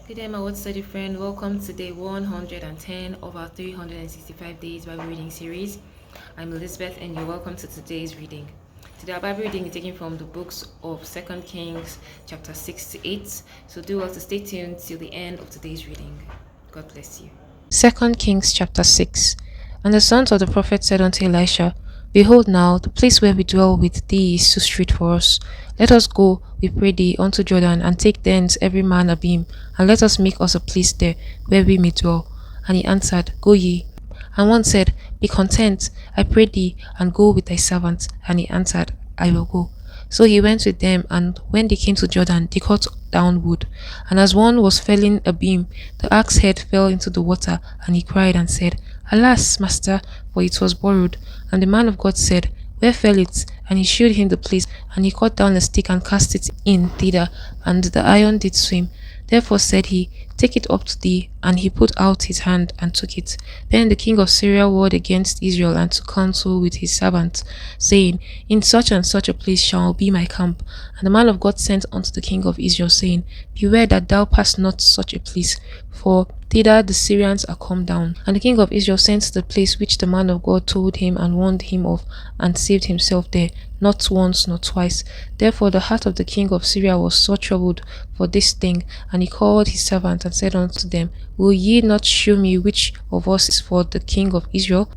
Good day, my word study friend. Welcome to day 110 of our 365 days Bible reading series. I'm Elizabeth, and you're welcome to today's reading. Today, our Bible reading is taken from the books of 2 Kings, chapter 6 to 8. So, do well to stay tuned till the end of today's reading. God bless you. 2 Kings chapter 6. And the sons of the prophet said unto Elisha, Behold now, the place where we dwell with thee is too strait for us. Let us go, we pray thee, unto Jordan, and take thence every man a beam, and let us make us a place there, where we may dwell. And he answered, Go ye. And one said, Be content, I pray thee, and go with thy servant. And he answered, I will go. So he went with them, and when they came to Jordan, they cut down wood. And as one was felling a beam, the axe head fell into the water, and he cried and said, Alas, master, for it was borrowed. And the man of God said, Where fell it? And he shewed him the place, and he cut down a stick and cast it in thither, and the iron did swim. Therefore said he, Take it up to thee. And he put out his hand and took it. Then the king of Syria warred against Israel and took counsel with his servants, saying, In such and such a place shall be my camp. And the man of God sent unto the king of Israel, saying, Beware that thou pass not such a place, for thither the Syrians are come down. And the king of Israel sent to the place which the man of God told him and warned him of, and saved himself there, not once nor twice. Therefore the heart of the king of Syria was sore troubled for this thing, and he called his servants and said unto them, Will ye not shew me which of us is for the king of Israel?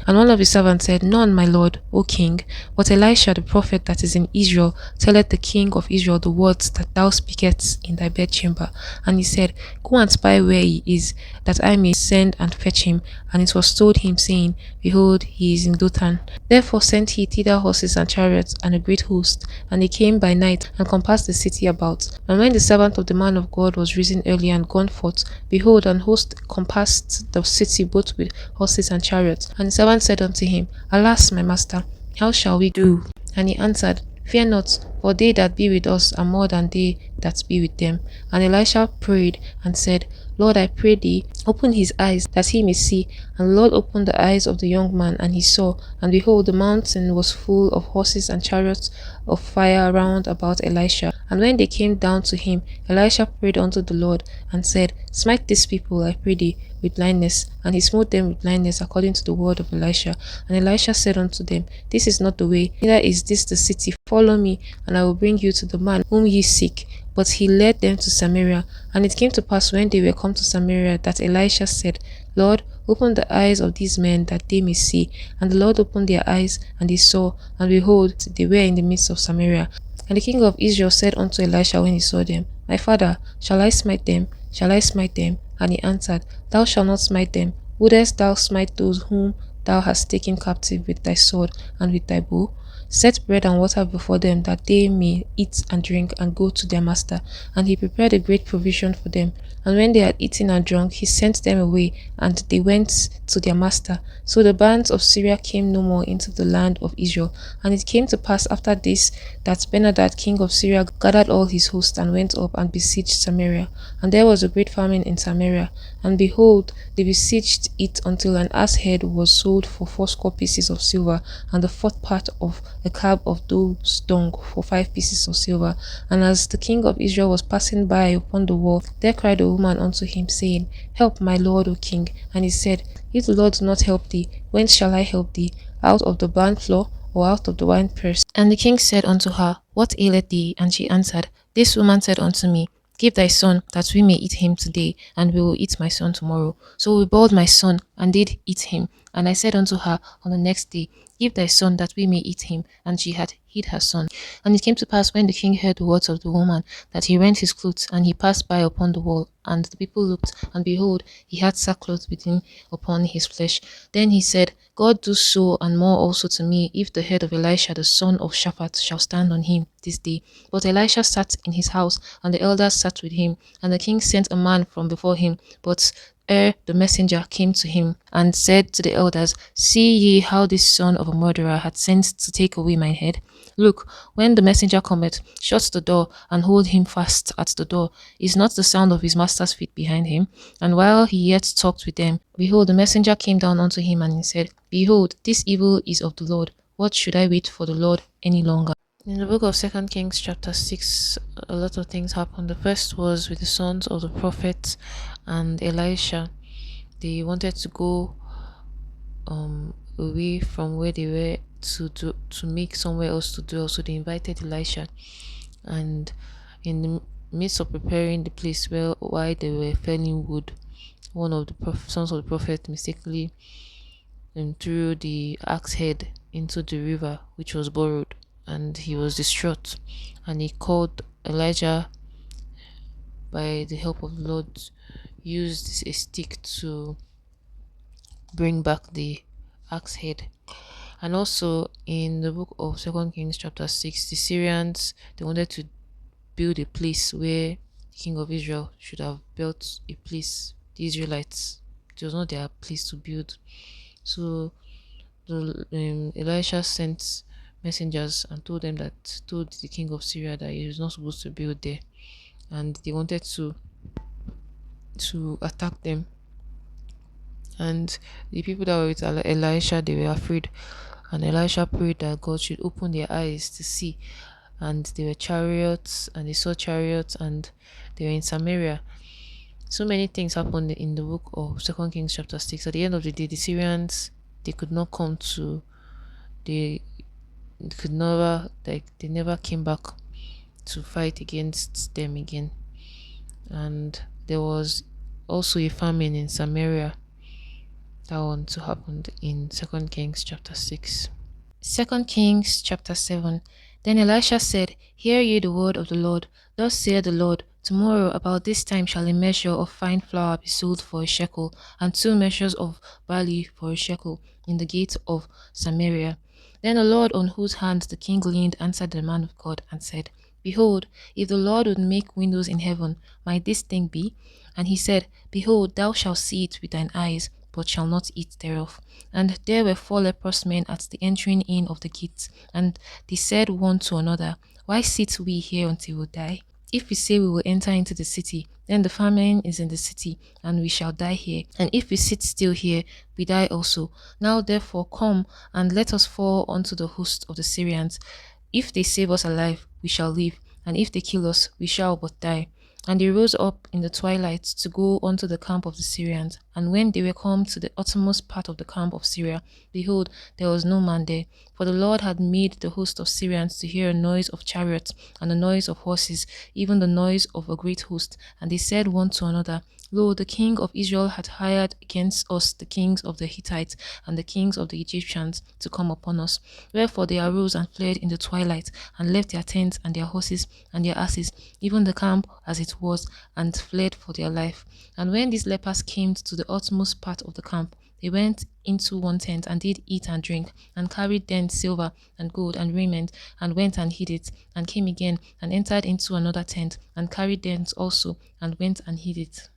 And one of his servants said, None, my lord, O king. But Elisha the prophet that is in Israel telleth the king of Israel the words that thou speakest in thy bedchamber. And he said, Go and spy where he is, that I may send and fetch him. And it was told him, saying, Behold, he is in Dothan. Therefore sent he thither horses and chariots and a great host. And they came by night and compassed the city about. And when the servant of the man of God was risen early and gone forth, behold, an host compassed the city both with horses and chariots. And the servant said unto him, Alas, my master, how shall we do? And he answered, Fear not, for they that be with us are more than they that be with them. And Elisha prayed and said, Lord, I pray thee, open his eyes, that he may see. And the Lord opened the eyes of the young man, and he saw. And behold, the mountain was full of horses and chariots of fire round about Elisha. And when they came down to him, Elisha prayed unto the Lord, and said, Smite this people, I pray thee, with blindness. And he smote them with blindness according to the word of Elisha. And Elisha said unto them, This is not the way, neither is this the city. Follow me, and I will bring you to the man whom ye seek. But he led them to Samaria. And it came to pass when they were come to Samaria that Elisha said, Lord, open the eyes of these men that they may see. And the Lord opened their eyes, and they saw, and behold, they were in the midst of Samaria. And the king of Israel said unto Elisha when he saw them, My father, shall I smite them? Shall I smite them? And he answered, Thou shalt not smite them. Wouldest thou smite those whom thou hast taken captive with thy sword and with thy bow? Set bread and water before them, that they may eat and drink and go to their master. And he prepared a great provision for them. And when they had eaten and drunk, he sent them away, and they went to their master. So the bands of Syria came no more into the land of Israel. And it came to pass after this, that Benhadad king of Syria gathered all his host, and went up and besieged Samaria. And there was a great famine in Samaria. And behold, they besieged it until an ass head was sold for 80 pieces of silver, and the fourth part of a cab of dove's dung for 5 pieces of silver. And as the king of Israel was passing by upon the wall, there cried a woman unto him, saying, Help, my lord, O king. And he said, If the Lord do not help thee, whence shall I help thee? Out of the barn floor, or out of the winepress? And the king said unto her, What aileth thee? And she answered, This woman said unto me, Give thy son, that we may eat him today, and we will eat my son tomorrow. So we boiled my son, and did eat him. And I said unto her on the next day, Give thy son, that we may eat him. And she had hid her son. And it came to pass, when the king heard the words of the woman, that he rent his clothes, and he passed by upon the wall. And the people looked, and behold, he had sackcloth within upon his flesh. Then he said, God do so and more also to me, if the head of Elisha the son of Shaphat shall stand on him this day. But Elisha sat in his house, and the elders sat with him. And the king sent a man from before him. But ere the messenger came to him, and said to the elders, See ye how this son of a murderer hath sent to take away mine head? Look, when the messenger cometh, shut the door, and hold him fast at the door. Is not the sound of his master's feet behind him? And while he yet talked with them, behold, the messenger came down unto him, and he said, Behold, this evil is of the Lord. What should I wait for the Lord any longer? In the book of Second Kings, chapter 6, a lot of things happened. The first was with the sons of the prophets and Elisha. They wanted to go away from where they were to make somewhere else to dwell. So they invited Elisha, and in the midst of preparing the place where while they were felling wood, one of the sons of the prophet mistakenly threw the axe head into the river, which was borrowed, and he was distraught. And he called Elijah by the help of the Lord, used a stick to bring back the axe head. And also in the book of Second Kings chapter 6, the Syrians, they wanted to build a place where the king of Israel should have built a place. The Israelites, it was not their place to build. So Elisha sent messengers and told the king of Syria that he was not supposed to build there, and they wanted to attack them. And the people that were with Elisha, they were afraid, and Elisha prayed that God should open their eyes to see. And there were chariots, and they saw chariots, and they were in Samaria. So many things happened in the book of Second Kings chapter 6. At the end of the day, the Syrians, they could not come to, they could never, like, they never came back to fight against them again. And there was also a famine in Samaria. That one too happened in Second Kings chapter 6. Second Kings chapter 7. Then Elisha said, Hear ye the word of the Lord. Thus saith the Lord, Tomorrow about this time shall a measure of fine flour be sold for a shekel, and 2 measures of barley for a shekel, in the gate of Samaria. Then the Lord on whose hand the king leaned answered the man of God and said, Behold, if the Lord would make windows in heaven, might this thing be? And he said, Behold, thou shalt see it with thine eyes, but shall not eat thereof. And there were 4 leprous men at the entering in of the gate, and they said one to another, Why sit we here until we die? If we say we will enter into the city, then the famine is in the city, and we shall die here. And if we sit still here, we die also. Now therefore come, and let us fall unto the host of the Syrians. If they save us alive, we shall live, and if they kill us, we shall but die. And they rose up in the twilight to go unto the camp of the Syrians. And when they were come to the uttermost part of the camp of Syria, behold, there was no man there. For the Lord had made the host of Syrians to hear a noise of chariots, and a noise of horses, even the noise of a great host. And they said one to another, Lo, the king of Israel hath hired against us the kings of the Hittites and the kings of the Egyptians to come upon us. Wherefore they arose and fled in the twilight, and left their tents and their horses and their asses, even the camp as it was, and fled for their life. And when these lepers came to the utmost part of the camp, they went into one tent, and did eat and drink, and carried thence silver and gold and raiment, and went and hid it, and came again, and entered into another tent, and carried thence also, and went and hid it.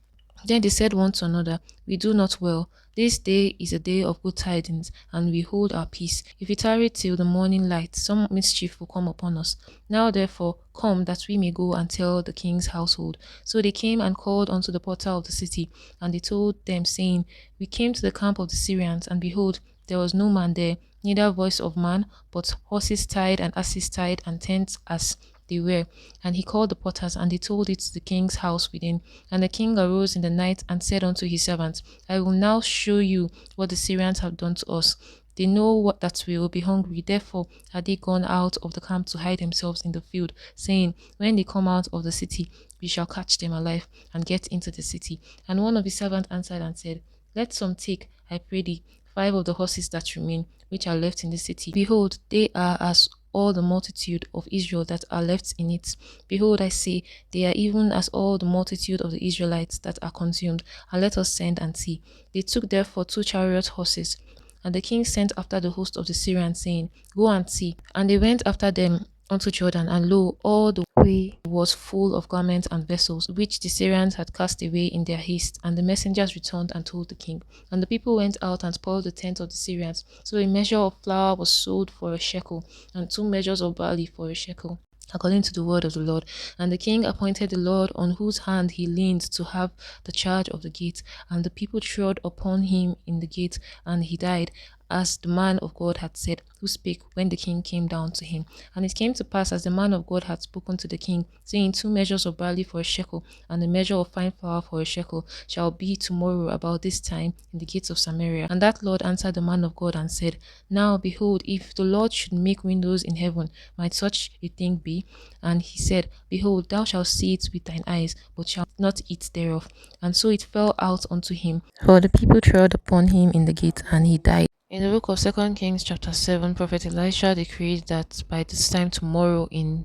Then they said one to another, We do not well. This day is a day of good tidings, and we hold our peace. If we tarry till the morning light, some mischief will come upon us. Now therefore come, that we may go and tell the king's household. So they came and called unto the porter of the city, and they told them, saying, We came to the camp of the Syrians, and behold, there was no man there, neither voice of man, but horses tied and asses tied, and tents as they were. And he called the porters, and they told it to the king's house within. And the king arose in the night, and said unto his servants, I will now show you what the Syrians have done to us. They know that we will be hungry. Therefore had they gone out of the camp to hide themselves in the field, saying, When they come out of the city, we shall catch them alive, and get into the city. And one of his servants answered and said, Let some take, I pray thee, 5 of the horses that remain, which are left in the city. Behold, they are as all the multitude of Israel that are left in it. Behold, I say, they are even as all the multitude of the Israelites that are consumed, and let us send and see. They took therefore 2 chariot horses, and the king sent after the host of the Syrians, saying, Go and see. And they went after them unto Jordan, and lo, all the way was full of garments and vessels, which the Syrians had cast away in their haste. And the messengers returned and told the king. And the people went out and spoiled the tent of the Syrians. So a measure of flour was sold for a shekel, and 2 measures of barley for a shekel, according to the word of the Lord. And the king appointed the Lord on whose hand he leaned to have the charge of the gate. And the people trod upon him in the gate, and he died. as the man of God had said, who spake when the king came down to him. And it came to pass, as the man of God had spoken to the king, saying, 2 measures of barley for a shekel, and a measure of fine flour for a shekel, shall be tomorrow about this time in the gates of Samaria. And that Lord answered the man of God and said, Now behold, if the Lord should make windows in heaven, might such a thing be? And he said, Behold, thou shalt see it with thine eyes, but shalt not eat thereof. And so it fell out unto him, for the people trod upon him in the gate, and he died. In the book of 2 Kings chapter 7, Prophet Elisha decreed that by this time tomorrow in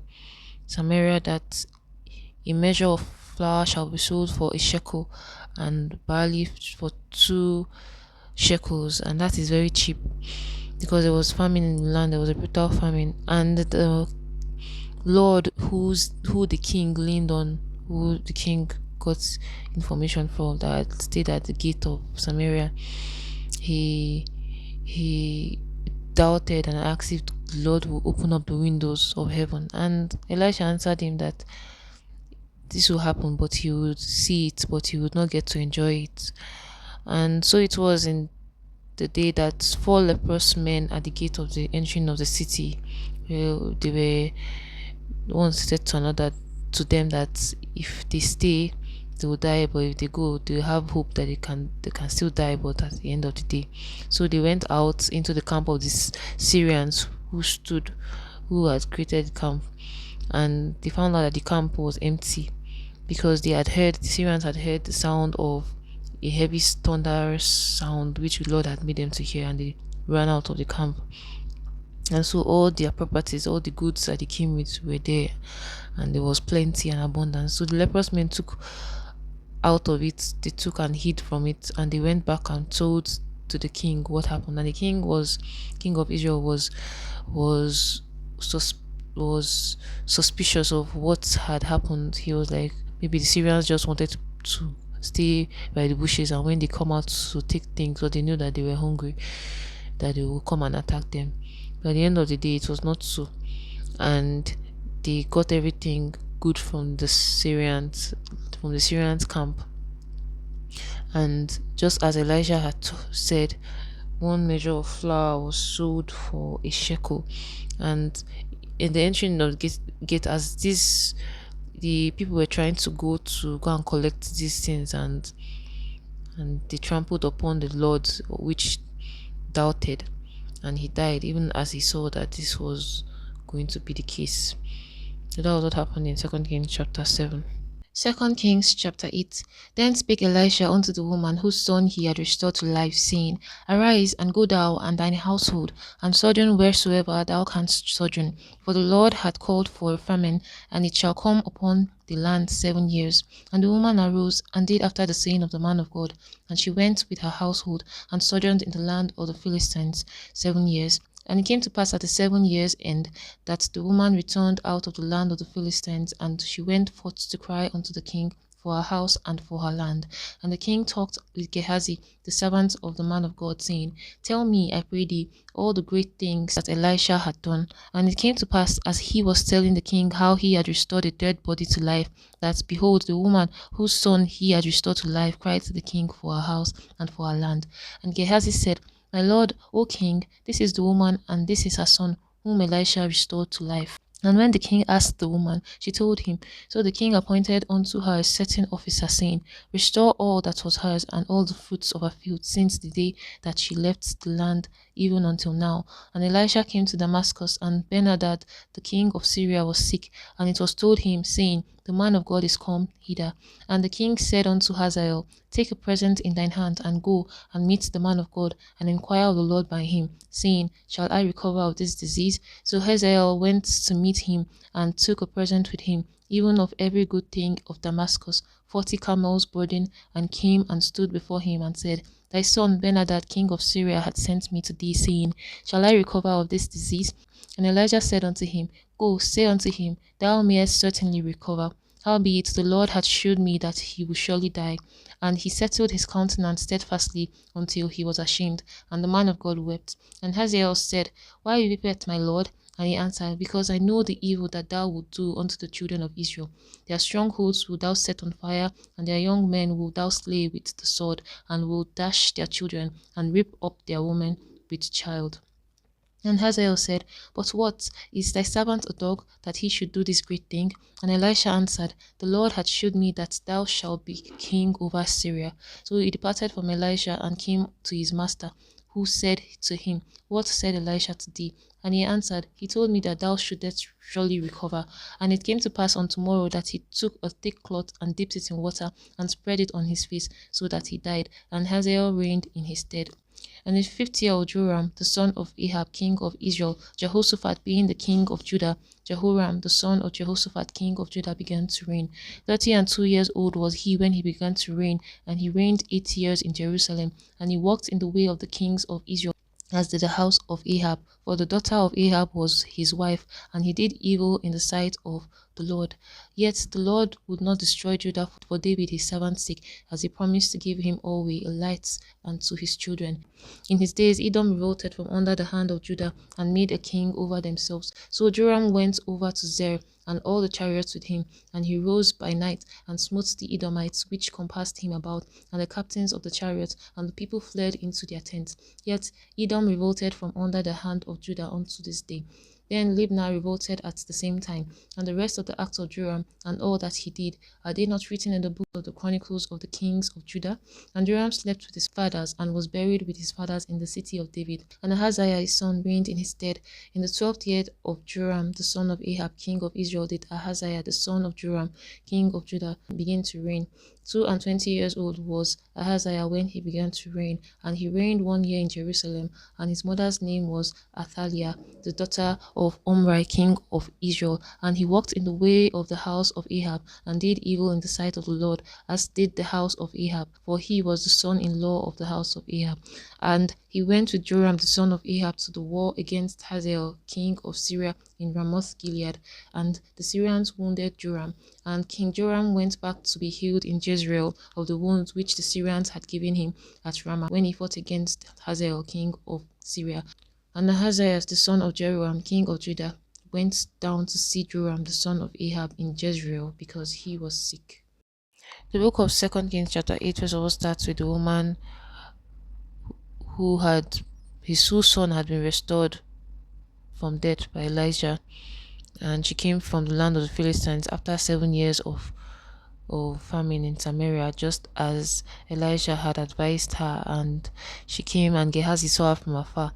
Samaria that a measure of flour shall be sold for a shekel, and barley for 2 shekels, and that is very cheap because there was famine in the land. There was a brutal famine, and the Lord who the king leaned on, who the king got information from, that stayed at the gate of Samaria, he doubted and asked if the Lord will open up the windows of heaven. And Elisha answered him that this will happen, but he would see it, but he would not get to enjoy it. And so it was in the day that 4 leprous men at the gate of the entering of the city, well, they were one said to another to them that if they stay they will die, but if they go they have hope that they can still die, but at the end of the day. So they went out into the camp of these Syrians who had created the camp, and they found out that the camp was empty because the Syrians had heard the sound of a heavy thunderous sound which the Lord had made them to hear, and they ran out of the camp. And so all their properties, all the goods that they came with were there, and there was plenty and abundance. So the leprous men took out of it, they took and hid from it, and they went back and told to the king what happened. And the king of Israel was sus- was suspicious of what had happened. He was like, maybe the Syrians just wanted to stay by the bushes, and when they come out to take things, or they knew that they were hungry, that they will come and attack them. But at the end of the day, it was not so, and they got everything good from the Syrians camp. And just as Elijah had said, 1 measure of flour was sold for a shekel. And in the entering of the gate, as this the people were trying to go and collect these things, and they trampled upon the Lord, which doubted, and he died even as he saw that this was going to be the case. So that was what happened in 2 Kings chapter 7. 2 Kings chapter 8. Then spake Elisha unto the woman whose son he had restored to life, saying, Arise, and go thou and thine household, and sojourn wheresoever thou canst sojourn. For the Lord hath called for a famine, and it shall come upon the land 7 years. And the woman arose, and did after the saying of the man of God. And she went with her household, and sojourned in the land of the Philistines 7 years. And it came to pass at the 7 years' end that the woman returned out of the land of the Philistines, and she went forth to cry unto the king for her house and for her land. And the king talked with Gehazi, the servant of the man of God, saying, Tell me, I pray thee, all the great things that Elisha had done. And it came to pass, as he was telling the king how he had restored a dead body to life, that, behold, the woman whose son he had restored to life cried to the king for her house and for her land. And Gehazi said, My lord, O king, this is the woman, and this is her son, whom Elisha restored to life. And when the king asked the woman, she told him. So the king appointed unto her a certain officer, saying, Restore all that was hers, and all the fruits of her field, since the day that she left the land, even until now. And Elisha came to Damascus, and Ben-Hadad, the king of Syria, was sick. And it was told him, saying, The man of God is come hither. And the king said unto Hazael, Take a present in thine hand, and go and meet the man of God, and inquire of the Lord by him, saying, Shall I recover of this disease? So Hazael went to meet him, and took a present with him, even of every good thing of Damascus, 40 camels burden, and came and stood before him, and said, Thy son Ben-Hadad, king of Syria, hath sent me to thee, saying, Shall I recover of this disease? And Elijah said unto him, Go, say unto him, Thou mayest certainly recover. Howbeit the Lord hath shewed me that he will surely die. And he settled his countenance steadfastly until he was ashamed. And the man of God wept. And Hazael said, Why weepeth my Lord? And he answered, Because I know the evil that thou wilt do unto the children of Israel. Their strongholds wilt thou set on fire, and their young men wilt thou slay with the sword, and wilt dash their children, and rip up their women. with child. And Hazael said, But what? Is thy servant a dog, that he should do this great thing? And Elisha answered, The Lord hath shewed me that thou shalt be king over Syria. So he departed from Elisha and came to his master, who said to him, What said Elisha to thee? And he answered, He told me that thou shouldest surely recover. And it came to pass on tomorrow that he took a thick cloth and dipped it in water and spread it on his face, so that he died. And Hazael reigned in his stead. And in the 5th year of Joram, the son of Ahab, king of Israel, Jehoshaphat being the king of Judah, Jehoram, the son of Jehoshaphat, king of Judah, began to reign. 32 years old was he when he began to reign, and he reigned 8 years in Jerusalem. And he walked in the way of the kings of Israel, as did the house of Ahab, for the daughter of Ahab was his wife, and he did evil in the sight of the Lord. Yet the Lord would not destroy Judah for David his servant's sake, as he promised to give him always a light and to his children. In his days Edom revolted from under the hand of Judah, and made a king over themselves. So Joram went over to Zer, and all the chariots with him, and he rose by night, and smote the Edomites which compassed him about, and the captains of the chariots, and the people fled into their tents. Yet Edom revolted from under the hand of Judah unto this day. Then Libnah revolted at the same time, and the rest of the acts of Joram, and all that he did, are they not written in the book of the Chronicles of the kings of Judah? And Joram slept with his fathers, and was buried with his fathers in the city of David. And Ahaziah his son reigned in his stead. In the 12th year of Joram, the son of Ahab, king of Israel, did Ahaziah the son of Joram, king of Judah, begin to reign. 22 years old was Ahaziah when he began to reign, and he reigned 1 year in Jerusalem. And his mother's name was Athaliah, the daughter of Omri, king of Israel. And he walked in the way of the house of Ahab, and did evil in the sight of the Lord, as did the house of Ahab, for he was the son-in-law of the house of Ahab. And he went with Joram the son of Ahab to the war against Hazael, king of Syria, in Ramoth Gilead. And the Syrians wounded Joram, and King Joram went back to be healed in Jezreel of the wounds which the Syrians had given him at Ramah, when he fought against Hazael, king of Syria. And Ahaziah the son of Jeroboam, king of Judah, went down to see Joram the son of Ahab in Jezreel, because he was sick. The book of 2 Kings chapter 8 first of all starts with the woman who had his son had been restored from death by Elijah, and she came from the land of the Philistines after 7 years of famine in Samaria, just as Elijah had advised her. And she came, and Gehazi saw her from afar,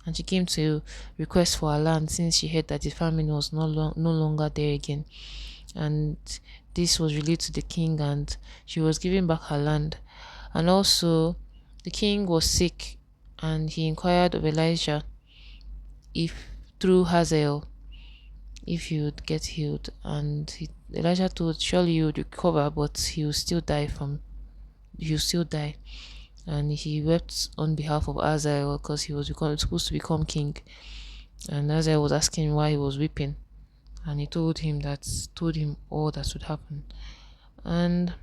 and she came to request for her land, since she heard that the famine was no longer there again. And this was relayed to the king, and she was given back her land. And also the king was sick, and he inquired of Elijah if through Hazael if he would get healed. And Elijah told, surely you would recover, but he will still die. And he wept on behalf of Hazael, because he was supposed to become king. And Hazael was asking why he was weeping, and he told him all that would happen. And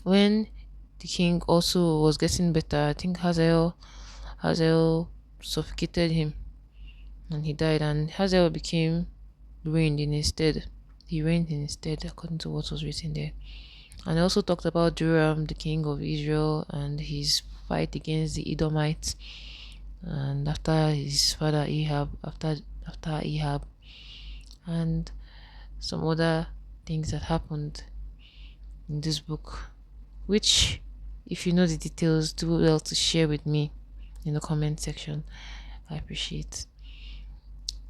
when the king also was getting better, I think Hazael suffocated him, and he died. And Hazael reigned in his stead. He reigned in his stead, according to what was written there. And I also talked about Joram, the king of Israel, and his fight against the Edomites, and after his father Ahab, after Ahab, and some other things that happened in this book, which, if you know the details, do well to share with me in the comment section. I appreciate.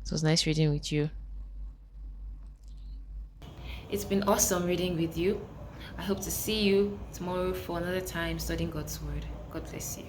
It was nice reading with you. It's been awesome reading with you. I hope to see you tomorrow for another time studying God's Word. God bless you.